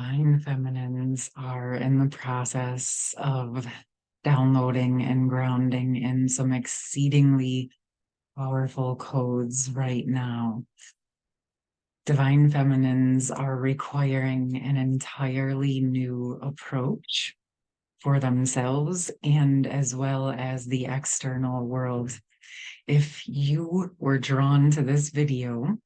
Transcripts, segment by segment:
Divine feminines are in the process of downloading and grounding in some exceedingly powerful codes right now. Divine feminines are requiring an entirely new approach for themselves and as well as the external world. If you were drawn to this video,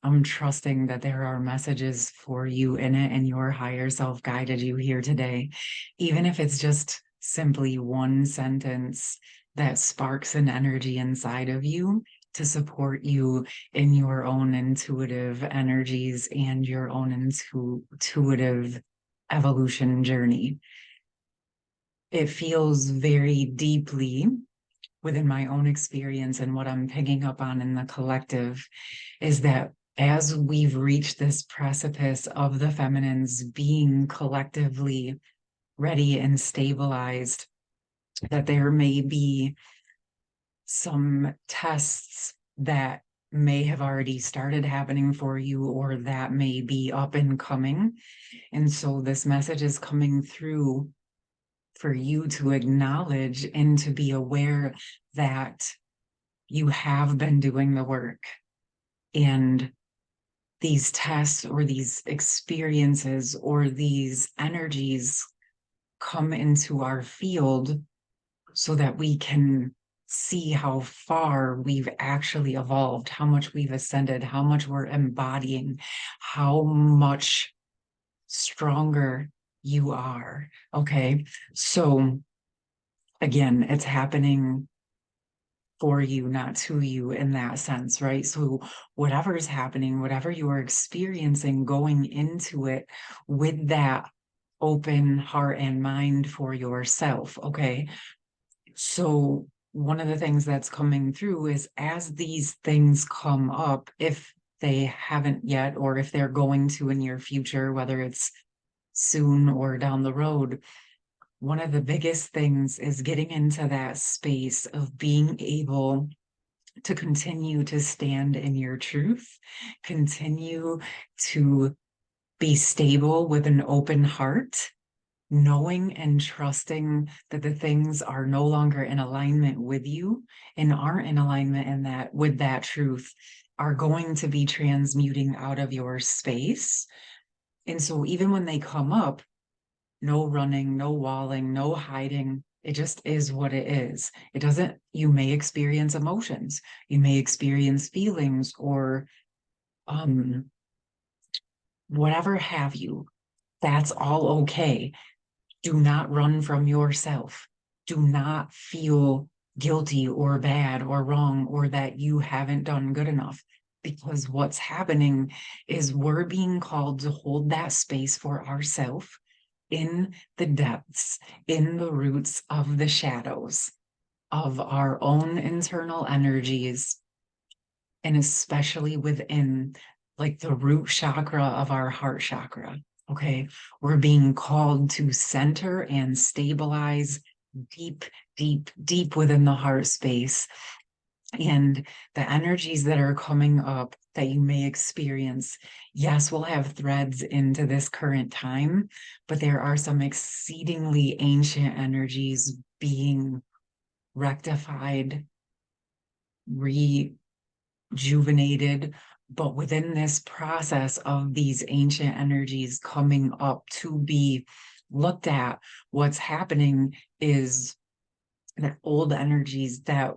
I'm trusting that there are messages for you in it and your higher self guided you here today. Even if it's just simply one sentence that sparks an energy inside of you to support you in your own intuitive energies and your own intuitive evolution journey. It feels very deeply within my own experience, and what I'm picking up on in the collective is that as we've reached this precipice of the feminines being collectively ready and stabilized, that there may be some tests that may have already started happening for you, or that may be up and coming. And so this message is coming through for you to acknowledge and to be aware that you have been doing the work. And these tests or these experiences or these energies come into our field so that we can see how far we've actually evolved, how much we've ascended, how much we're embodying, how much stronger you are. Okay. So again, it's happening for you, not to you in that sense, right? So whatever is happening, whatever you are experiencing, going into it with that open heart and mind for yourself, okay? So one of the things that's coming through is as these things come up, if they haven't yet, or if they're going to in your future, whether it's soon or down the road, one of the biggest things is getting into that space of being able to continue to stand in your truth, continue to be stable with an open heart, knowing and trusting that the things are no longer in alignment with you and aren't in alignment in that with that truth, are going to be transmuting out of your space. And so even when they come up, no running, no walling, no hiding. It just is what it is. It doesn't, you may experience emotions, you may experience feelings or whatever have you. That's all okay. Do not run from yourself. Do not feel guilty or bad or wrong or that you haven't done good enough. Because what's happening is we're being called to hold that space for ourselves in the depths, in the roots of the shadows of our own internal energies, and especially within like the root chakra of our heart chakra. Okay, we're being called to center and stabilize deep, deep, deep within the heart space. And the energies that are coming up that you may experience, yes, we'll have threads into this current time, but there are some exceedingly ancient energies being rectified, rejuvenated. But within this process of these ancient energies coming up to be looked at, what's happening is that old energies that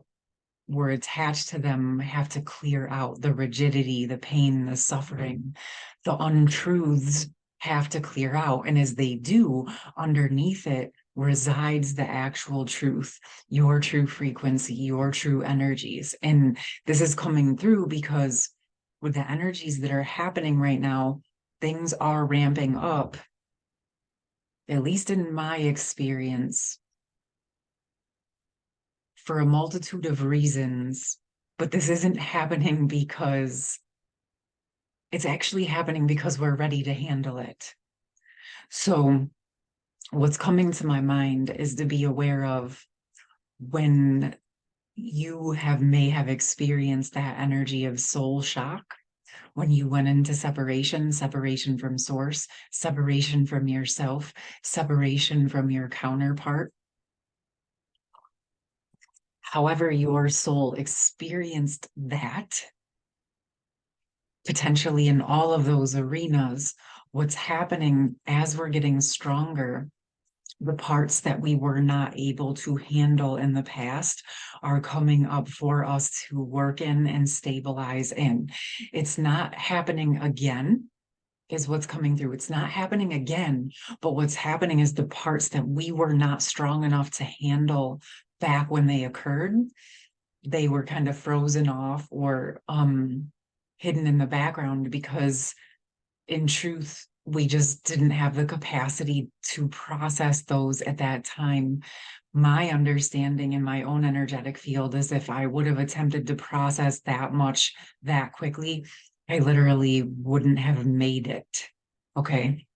were attached to them have to clear out. The rigidity, the pain, the suffering, the untruths have to clear out. And as they do, underneath it resides the actual truth, your true frequency, your true energies. And this is coming through because with the energies that are happening right now, things are ramping up, at least in my experience, for a multitude of reasons, but this isn't happening because it's actually happening because we're ready to handle it. So what's coming to my mind is to be aware of when you may have experienced that energy of soul shock, when you went into separation, separation from source, separation from yourself, separation from your counterpart. However, your soul experienced that, potentially in all of those arenas, what's happening as we're getting stronger, the parts that we were not able to handle in the past are coming up for us to work in and stabilize in. It's not happening again, is what's coming through. It's not happening again, but what's happening is the parts that we were not strong enough to handle back when they occurred, they were kind of frozen off or hidden in the background because in truth, we just didn't have the capacity to process those at that time. My understanding in my own energetic field is if I would have attempted to process that much that quickly, I literally wouldn't have made it. Okay.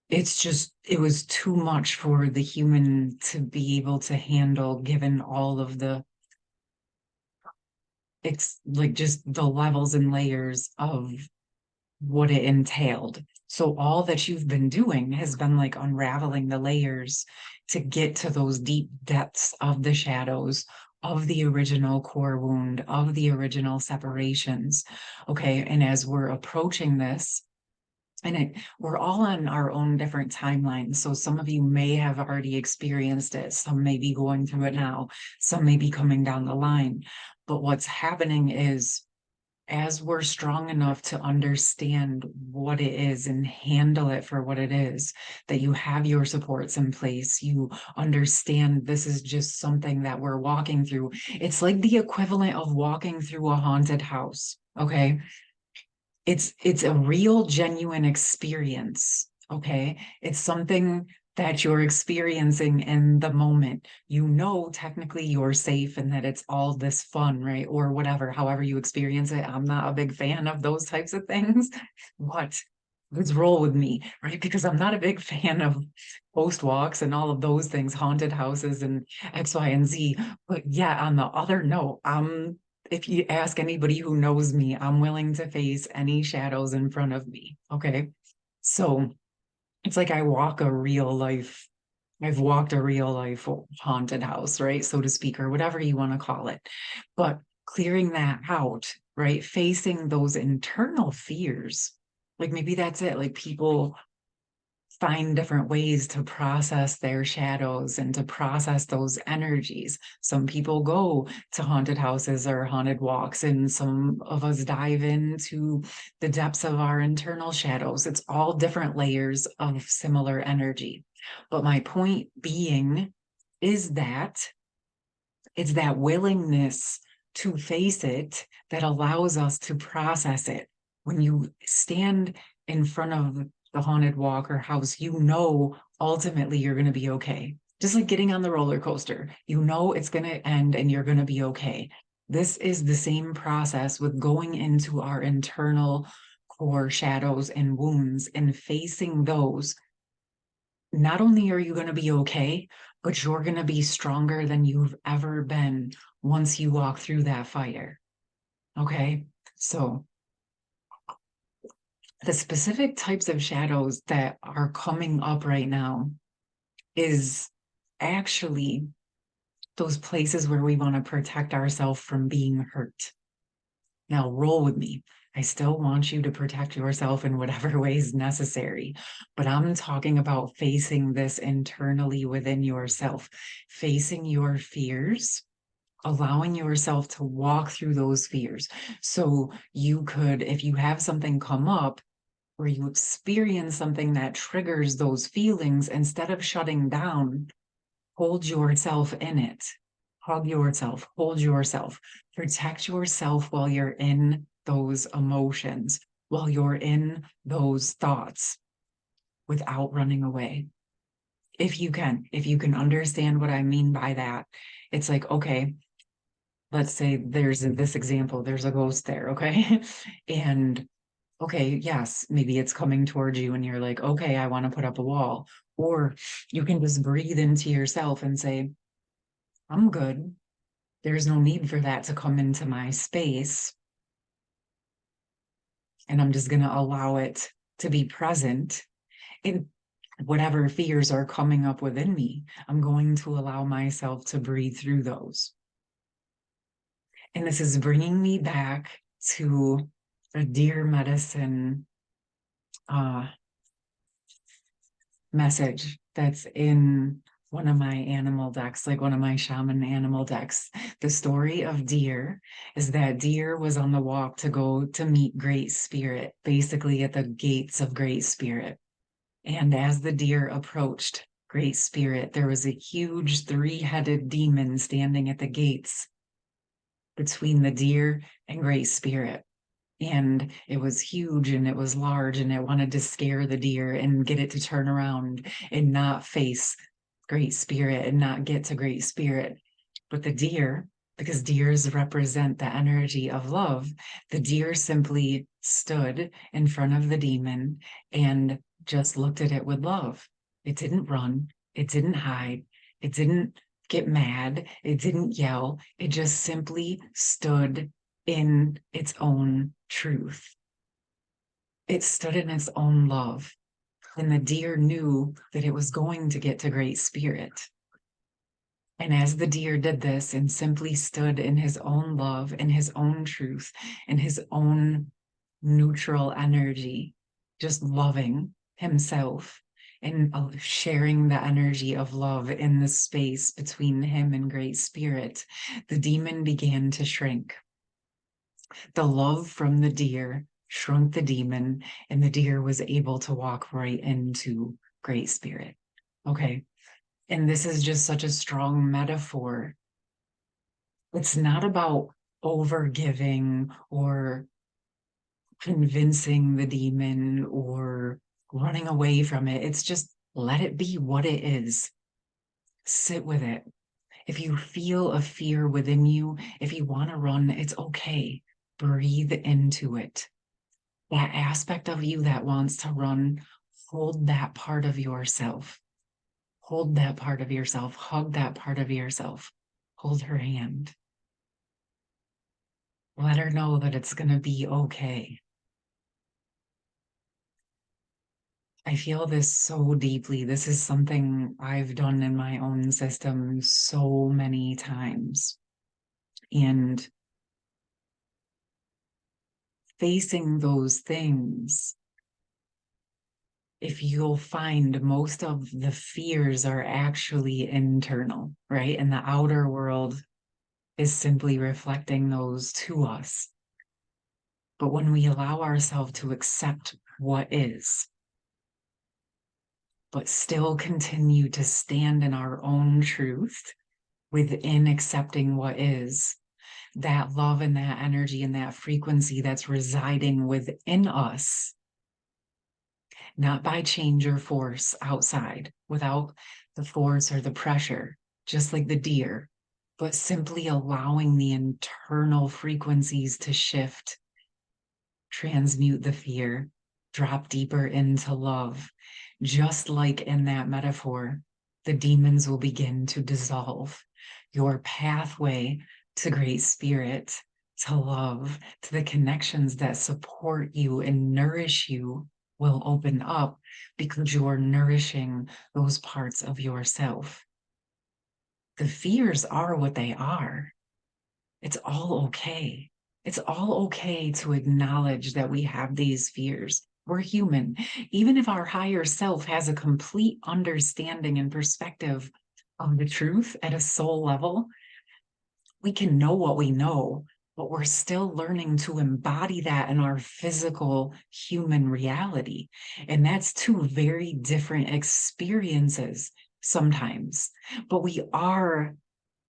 It's just, it was too much for the human to be able to handle, given all of the, it's like just the levels and layers of what it entailed. So all that you've been doing has been like unraveling the layers to get to those deep depths of the shadows of the original core wound, of the original separations. Okay. And as we're approaching this, we're all on our own different timelines. So some of you may have already experienced it. Some may be going through it now. Some may be coming down the line. But what's happening is, as we're strong enough to understand what it is and handle it for what it is, that you have your supports in place, you understand this is just something that we're walking through. It's like the equivalent of walking through a haunted house. Okay. It's a real genuine experience. Okay. It's something that you're experiencing in the moment. You know, technically you're safe and that it's all this fun, right? Or whatever, however you experience it. I'm not a big fan of those types of things, but let's roll with me, right? Because I'm not a big fan of ghost walks and all of those things, haunted houses and X, Y, and Z. But yeah, on the other note, if you ask anybody who knows me, I'm willing to face any shadows in front of me. Okay. So it's like I've walked a real life haunted house, right? So to speak, or whatever you want to call it. But clearing that out, right? Facing those internal fears. Like maybe that's it. Like people find different ways to process their shadows and to process those energies. Some people go to haunted houses or haunted walks, and some of us dive into the depths of our internal shadows. It's all different layers of similar energy. But my point being is that it's that willingness to face it that allows us to process it. When you stand in front of the haunted walk or house, you know ultimately you're going to be okay. Just like getting on the roller coaster, you know it's going to end and you're going to be okay. This is the same process with going into our internal core shadows and wounds and facing those. Not only are you going to be okay, but you're going to be stronger than you've ever been once you walk through that fire. Okay. So the specific types of shadows that are coming up right now is actually those places where we want to protect ourselves from being hurt. Now, roll with me. I still want you to protect yourself in whatever ways necessary, but I'm talking about facing this internally within yourself, facing your fears, allowing yourself to walk through those fears. So you could, if you have something come up, where you experience something that triggers those feelings, instead of shutting down, hold yourself in it. Hug yourself, hold yourself, protect yourself while you're in those emotions, while you're in those thoughts without running away. If you can understand what I mean by that, it's like, okay, let's say there's this example, there's a ghost there, okay? And okay, yes, maybe it's coming towards you and you're like, okay, I want to put up a wall. Or you can just breathe into yourself and say, I'm good. There's no need for that to come into my space. And I'm just going to allow it to be present in whatever fears are coming up within me. I'm going to allow myself to breathe through those. And this is bringing me back to a deer medicine message that's in one of my animal decks, like one of my shaman animal decks. The story of deer is that deer was on the walk to go to meet Great Spirit, basically at the gates of Great Spirit. And as the deer approached Great Spirit, there was a huge three-headed demon standing at the gates between the deer and Great Spirit. And it was huge and it was large and it wanted to scare the deer and get it to turn around and not face Great Spirit and not get to Great Spirit. But the deer, because deers represent the energy of love, the deer simply stood in front of the demon and just looked at it with love. It didn't run, it didn't hide, it didn't get mad, it didn't yell, it just simply stood in its own truth. It stood in its own love. And the deer knew that it was going to get to Great Spirit. And as the deer did this and simply stood in his own love and his own truth and his own neutral energy, just loving himself and sharing the energy of love in the space between him and Great Spirit, the demon began to shrink. The love from the deer shrunk the demon, and the deer was able to walk right into Great Spirit. Okay. And this is just such a strong metaphor. It's not about overgiving or convincing the demon or running away from it. It's just let it be what it is. Sit with it. If you feel a fear within you, if you want to run, it's okay. Breathe into it. That aspect of you that wants to run, hold that part of yourself. Hold that part of yourself. Hug that part of yourself. Hold her hand. Let her know that it's going to be okay. I feel this so deeply. This is something I've done in my own system so many times. And facing those things, if you'll find most of the fears are actually internal, right? And the outer world is simply reflecting those to us. But when we allow ourselves to accept what is, but still continue to stand in our own truth within accepting what is, that love and that energy and that frequency that's residing within us, not by change or force outside, without the force or the pressure, just like the deer, but simply allowing the internal frequencies to shift, transmute the fear, drop deeper into love. Just like in that metaphor, the demons will begin to dissolve. Your pathway to Great Spirit, to love, to the connections that support you and nourish you will open up because you are nourishing those parts of yourself. The fears are what they are. It's all okay. It's all okay to acknowledge that we have these fears. We're human. Even if our higher self has a complete understanding and perspective of the truth at a soul level, we can know what we know, but we're still learning to embody that in our physical human reality. And that's two very different experiences sometimes, but we are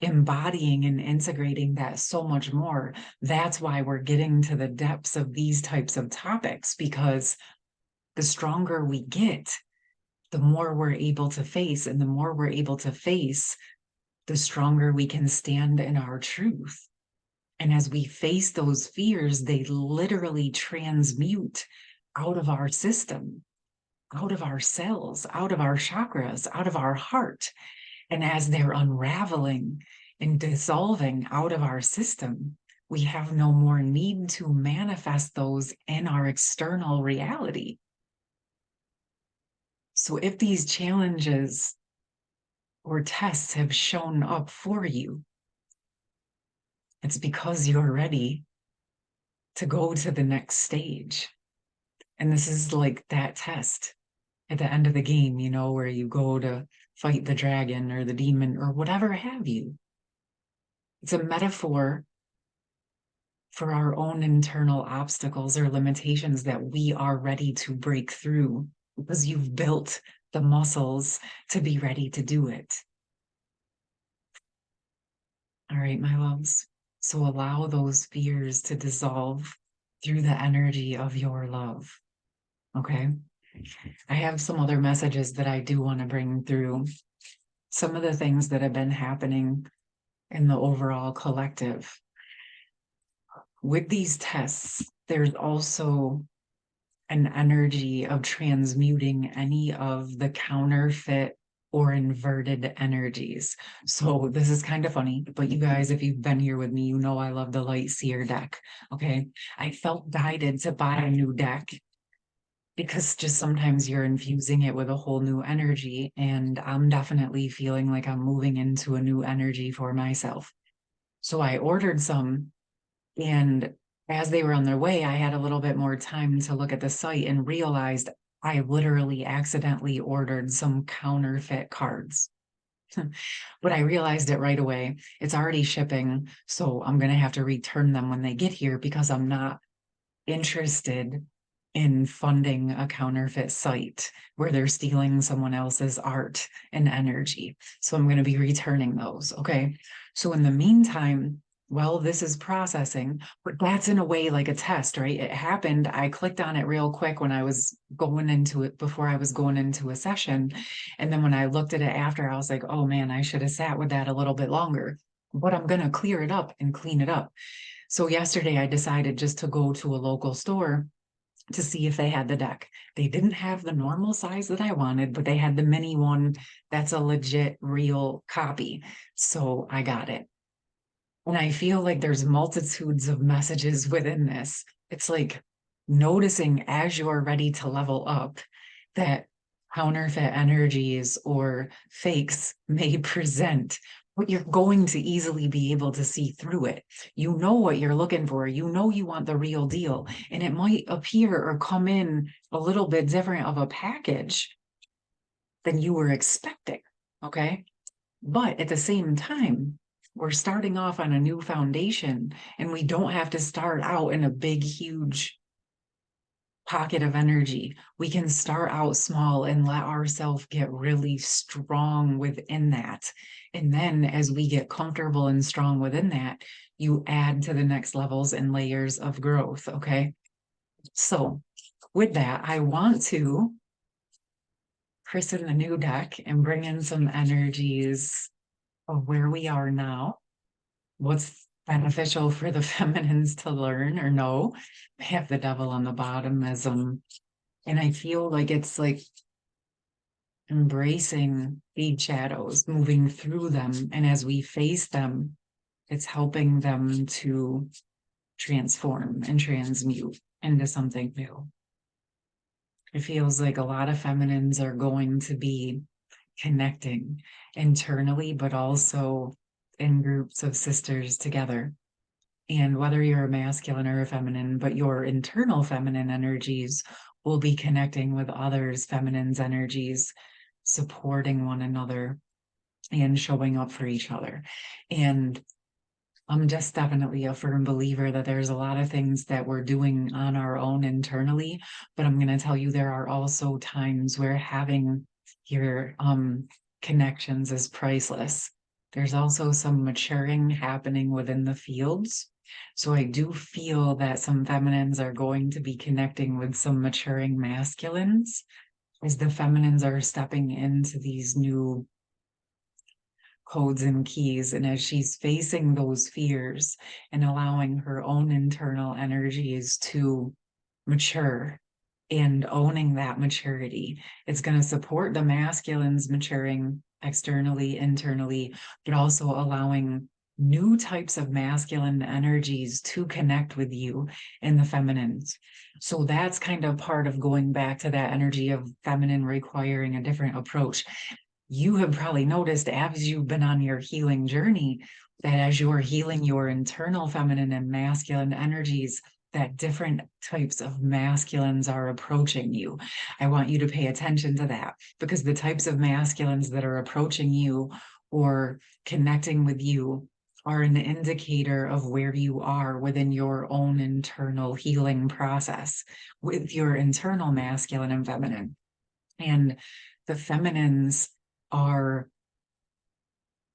embodying and integrating that so much more. That's why we're getting to the depths of these types of topics, because the stronger we get, the more we're able to face, and the more we're able to face, the stronger we can stand in our truth. And as we face those fears, they literally transmute out of our system, out of our cells, out of our chakras, out of our heart. And as they're unraveling and dissolving out of our system, we have no more need to manifest those in our external reality. So if these challenges or tests have shown up for you, it's because you're ready to go to the next stage. And this is like that test at the end of the game, you know, where you go to fight the dragon or the demon or whatever have you. It's a metaphor for our own internal obstacles or limitations that we are ready to break through because you've built the muscles to be ready to do it. All right, my loves. So allow those fears to dissolve through the energy of your love. Okay. I have some other messages that I do want to bring through. Some of the things that have been happening in the overall collective. With these tests, there's also an energy of transmuting any of the counterfeit or inverted energies. So this is kind of funny, but you guys, if you've been here with me, you know I love the Light Seer deck. Okay. I felt guided to buy a new deck because just sometimes you're infusing it with a whole new energy. And I'm definitely feeling like I'm moving into a new energy for myself. So I ordered some, and as they were on their way, I had a little bit more time to look at the site and realized I literally accidentally ordered some counterfeit cards. But I realized it right away. It's already shipping, so I'm going to have to return them when they get here because I'm not interested in funding a counterfeit site where they're stealing someone else's art and energy. So I'm going to be returning those. Okay. So in the meantime, well, this is processing, but that's in a way like a test, right? It happened. I clicked on it real quick when I was going into it before I was going into a session. And then when I looked at it after, I was like, oh man, I should have sat with that a little bit longer. But I'm going to clear it up and clean it up. So yesterday I decided just to go to a local store to see if they had the deck. They didn't have the normal size that I wanted, but they had the mini one that's a legit real copy. So I got it. And I feel like there's multitudes of messages within this. It's like noticing as you're ready to level up that counterfeit energies or fakes may present, but you're going to easily be able to see through it. You know what you're looking for. You know you want the real deal, and it might appear or come in a little bit different of a package than you were expecting. Okay. But at the same time, we're starting off on a new foundation, and we don't have to start out in a big, huge pocket of energy. We can start out small and let ourselves get really strong within that. And then as we get comfortable and strong within that, you add to the next levels and layers of growth. Okay. So with that, I want to christen the new deck and bring in some energies of where we are now, what's beneficial for the feminines to learn or know. I have the devil on the bottom as and I feel like it's like embracing these shadows, moving through them, and as we face them, it's helping them to transform and transmute into something new. It feels like a lot of feminines are going to be connecting internally, but also in groups of sisters together. And whether you're a masculine or a feminine, but your internal feminine energies will be connecting with others' feminine's energies, supporting one another and showing up for each other. And I'm just definitely a firm believer that there's a lot of things that we're doing on our own internally, but I'm going to tell you there are also times where having your connections is priceless. There's also some maturing happening within the fields. So I do feel that some feminines are going to be connecting with some maturing masculines as the feminines are stepping into these new codes and keys. And as she's facing those fears and allowing her own internal energies to mature and owning that maturity, it's going to support the masculines maturing externally, internally, but also allowing new types of masculine energies to connect with you in the feminines. So that's kind of part of going back to that energy of feminine requiring a different approach. You have probably noticed as you've been on your healing journey that as you're healing your internal feminine and masculine energies, that different types of masculines are approaching you. I want you to pay attention to that, because the types of masculines that are approaching you or connecting with you are an indicator of where you are within your own internal healing process with your internal masculine and feminine. And the feminines are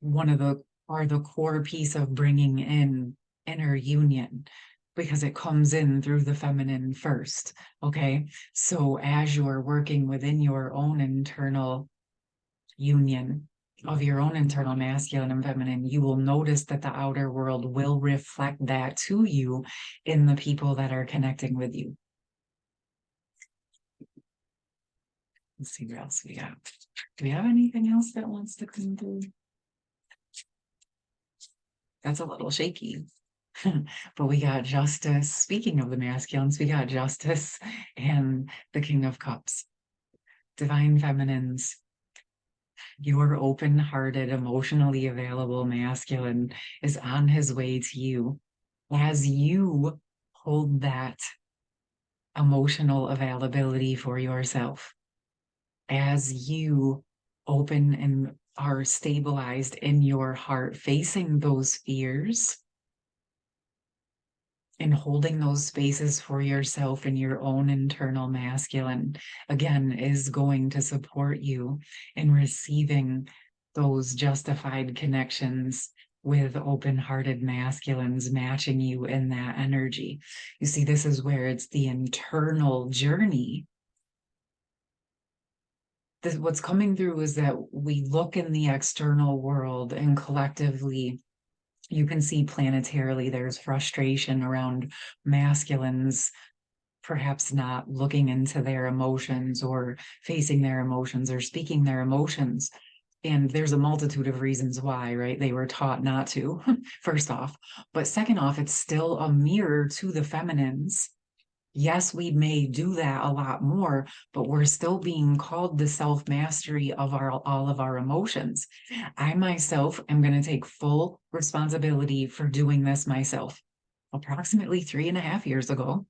the core piece of bringing in inner union, because it comes in through the feminine first. Okay, so as you're working within your own internal union of your own internal masculine and feminine, you will notice that the outer world will reflect that to you in the people that are connecting with you. Let's see what else we got. Do we have anything else that wants to come through? That's a little shaky. But we got Justice. Speaking of the masculines, we got Justice and the King of Cups. Divine feminines, your open-hearted, emotionally available masculine is on his way to you as you hold that emotional availability for yourself, as you open and are stabilized in your heart, facing those fears and holding those spaces for yourself and your own internal masculine, again, is going to support you in receiving those justified connections with open-hearted masculines matching you in that energy. You see, this is where it's the internal journey. What's coming through is that we look in the external world and collectively you can see planetarily there's frustration around masculines perhaps not looking into their emotions or facing their emotions or speaking their emotions. And there's a multitude of reasons why, right? They were taught not to, first off. But second off, it's still a mirror to the feminines. Yes, we may do that a lot more, but we're still being called the self-mastery of all of our emotions. I myself am going to take full responsibility for doing this myself. Approximately 3.5 years ago,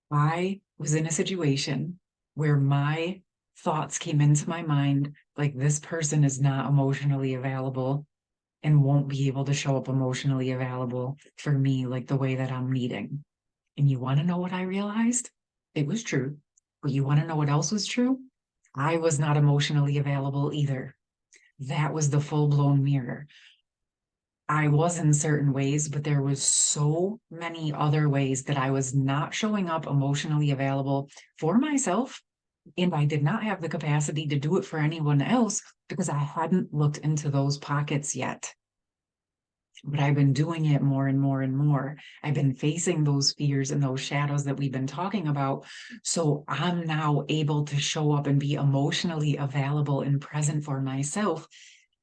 I was in a situation where my thoughts came into my mind like this person is not emotionally available and won't be able to show up emotionally available for me like the way that I'm needing. And you want to know what I realized? It was true. But you want to know what else was true? I was not emotionally available either. That was the full-blown mirror. I was in certain ways, but there was so many other ways that I was not showing up emotionally available for myself. And I did not have the capacity to do it for anyone else because I hadn't looked into those pockets yet. But I've been doing it more and more and more. I've been facing those fears and those shadows that we've been talking about. So I'm now able to show up and be emotionally available and present for myself,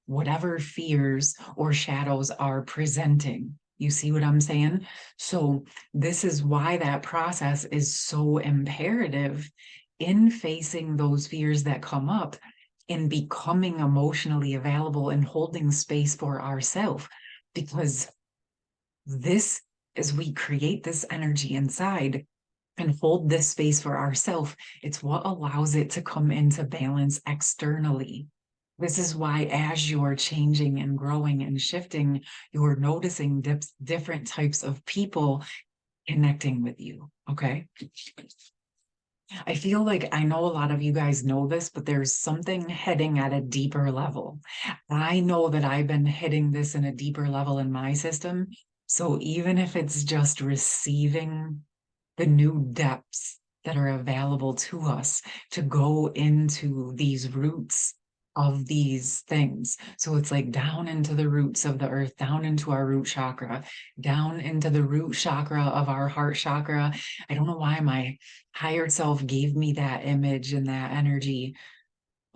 whatever fears or shadows are presenting. You see what I'm saying? So this is why that process is so imperative in facing those fears that come up, in becoming emotionally available and holding space for ourselves. Because this, as we create this energy inside and hold this space for ourselves, it's what allows it to come into balance externally. This is why as you're changing and growing and shifting, you're noticing different types of people connecting with you, okay? I feel like I know a lot of you guys know this, but there's something heading at a deeper level. I know that I've been hitting this in a deeper level in my system. So even if it's just receiving the new depths that are available to us to go into these roots of these things. So it's like down into the roots of the earth, down into our root chakra, down into the root chakra of our heart chakra. I don't know why my higher self gave me that image and that energy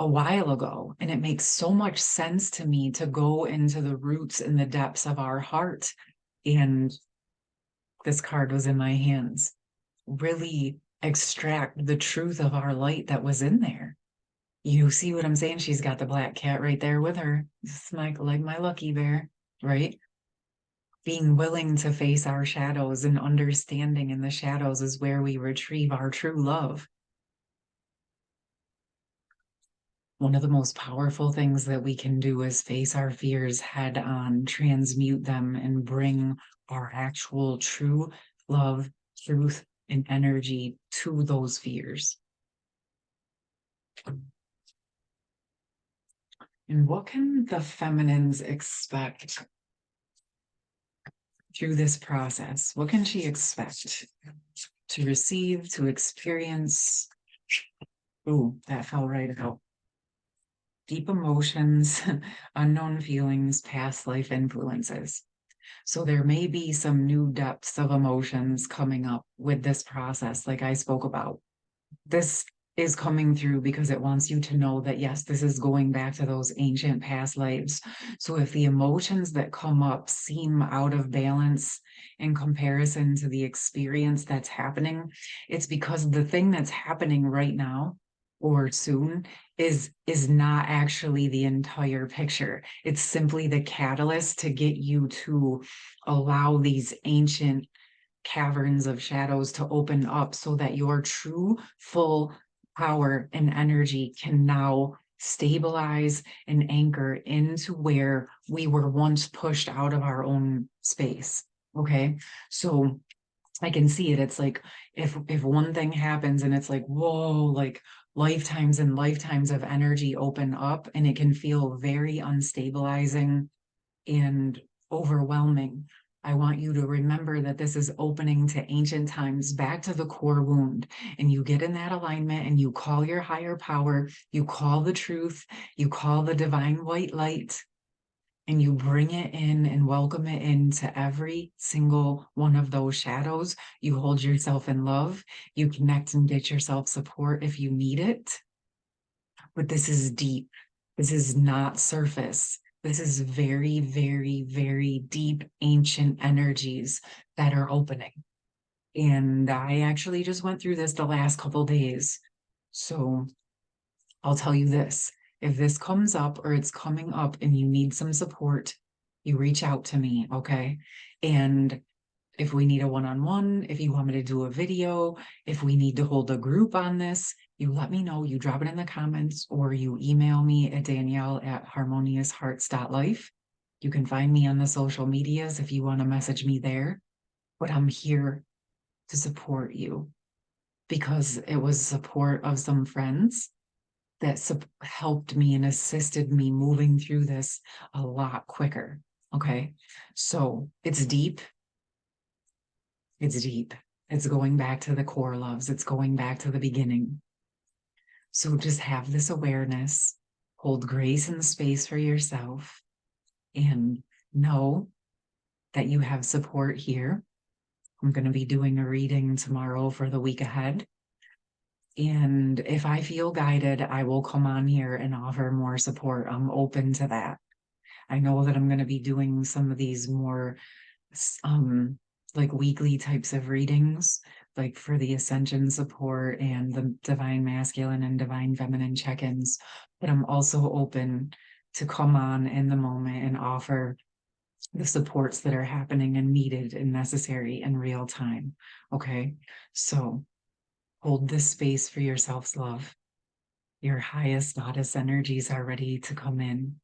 a while ago. And it makes so much sense to me to go into the roots and the depths of our heart. And this card was in my hands. Really extract the truth of our light that was in there. You see what I'm saying? She's got the black cat right there with her. It's like my lucky bear, right? Being willing to face our shadows and understanding in the shadows is where we retrieve our true love. One of the most powerful things that we can do is face our fears head on, transmute them, and bring our actual true love, truth, and energy to those fears. And what can the feminines expect through this process? What can she expect to receive, to experience? Ooh, that fell right out. Deep emotions, unknown feelings, past life influences. So there may be some new depths of emotions coming up with this process, like I spoke about. This is coming through because it wants you to know that, yes, this is going back to those ancient past lives. So if the emotions that come up seem out of balance in comparison to the experience that's happening, it's because the thing that's happening right now or soon is not actually the entire picture. It's simply the catalyst to get you to allow these ancient caverns of shadows to open up so that your true full power and energy can now stabilize and anchor into where we were once pushed out of our own space. Okay. So I can see it. It's like if one thing happens and it's like, whoa, like lifetimes and lifetimes of energy open up, and it can feel very unstabilizing and overwhelming. I want you to remember that this is opening to ancient times, back to the core wound. And you get in that alignment and you call your higher power, you call the truth, you call the divine white light, and you bring it in and welcome it into every single one of those shadows. You hold yourself in love, you connect and get yourself support if you need it. But this is deep. This is not surface. This is very, very, very deep, ancient energies that are opening. And I actually just went through this the last couple days. So I'll tell you this. If this comes up or it's coming up and you need some support, you reach out to me, okay? And if we need a one-on-one, if you want me to do a video, if we need to hold a group on this, you let me know. You drop it in the comments or you email me at Danielle@harmonioushearts.life. You can find me on the social medias if you want to message me there. But I'm here to support you because it was support of some friends that helped me and assisted me moving through this a lot quicker. Okay. So it's deep. It's deep. It's going back to the core loves. It's going back to the beginning. So just have this awareness, hold grace and space for yourself, and know that you have support here. I'm going to be doing a reading tomorrow for the week ahead. And if I feel guided, I will come on here and offer more support. I'm open to that. I know that I'm going to be doing some of these more like weekly types of readings, like for the ascension support and the divine masculine and divine feminine check-ins. But I'm also open to come on in the moment and offer the supports that are happening and needed and necessary in real time. Okay. So hold this space for your self-love. Your highest goddess energies are ready to come in.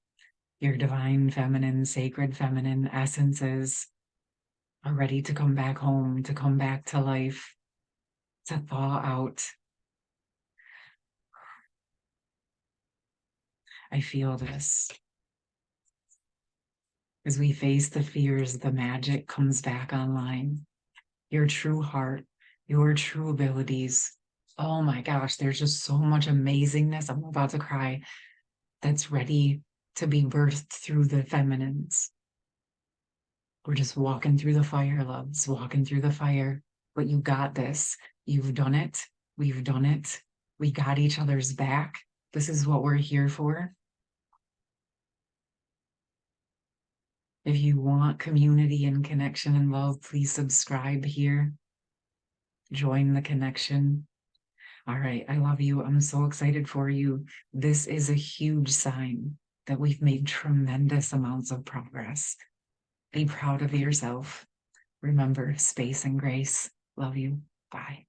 Your divine feminine, sacred feminine essences are ready to come back home, to come back to life, to thaw out. I feel this. As we face the fears, the magic comes back online. Your true heart, your true abilities. Oh my gosh, there's just so much amazingness. I'm about to cry. That's ready to be birthed through the feminines. We're just walking through the fire, loves, walking through the fire. But you got this. You've done it. We've done it. We got each other's back. This is what we're here for. If you want community and connection involved, please subscribe here. Join the connection. All right, I love you. I'm so excited for you. This is a huge sign that we've made tremendous amounts of progress. Be proud of yourself. Remember, space and grace. Love you. Bye.